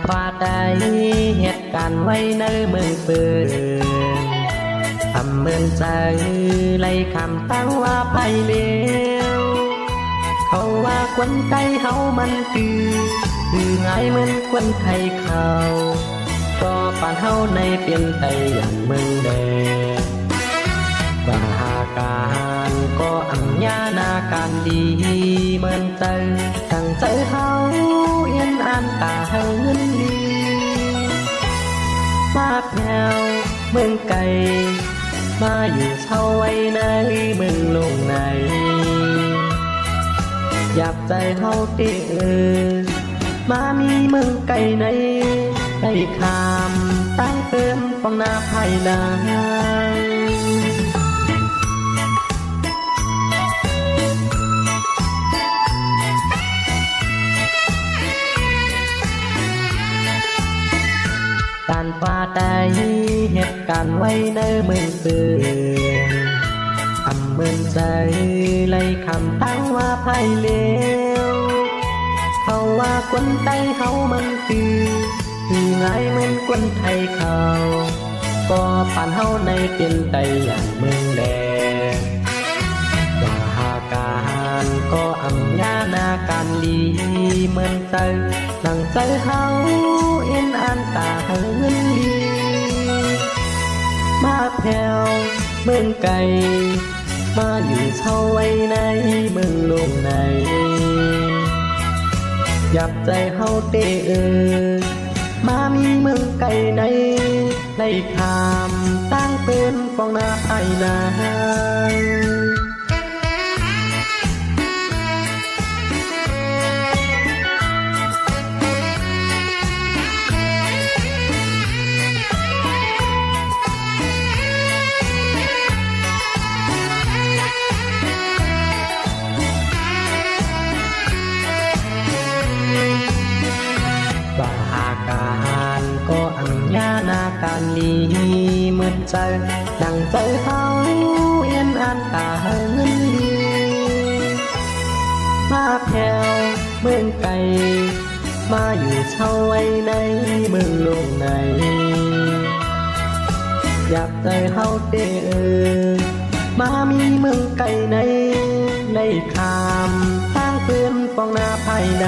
ว่าใดเหตุการณ์ไว้ในเมืองเปืนทำเมืองใจไล่คำตั้งว่าไปเลี้ยวเขาว่าคนไทยเฮามันคือไงเหมือนคนไทยเขาก็ปานเฮาในเปลี่ยนไทยอย่างเมืองแดงกว่าหาการก็อัญญานาการดีเหมือนเตยตั้งใจเฮาเอียนอ่านตาเฮาเงินดีมาแผ่วเมืองไกลมาอยู่เช่าไว้ในเมืองลงในอยากใจเฮาเตมามีเมืองไกลในได้คำตั้งเติมฟองนาภายในการฟ้าใดเหตุการณ์ไว้ในเมืองเสืออำเมืองใจไล่คำตั้งว่าไพ่เลวเขาว่าคนไทยเฮามันคือไงเหมือนคนไทยเขาก็ปานเฮาในเป็นไตอย่างเมืองแดงว่าหาการก็อัญญานาการดีเหมือนเตยตั้งใจเฮาเอ็นอ่านตาเฮาเงินดีมาแผ่วเมืองไกลมาอยู่เช่าไว้ในเมืองลงในยับใจเฮาเตมามีเมืองไกลในคำตั้งเป็นฟองนาภายในการก็อัญญานาการลีเหมือนใจดังใจเขาเอียนอ่านตาเฮาเงินดีมาแผ่วเมืองไกลมาอยู่เช่าไว้ในเมืองลงในอยากใจเฮาเตมามีเมืองไกลในคำตั้งเตือนฟองนาภายใน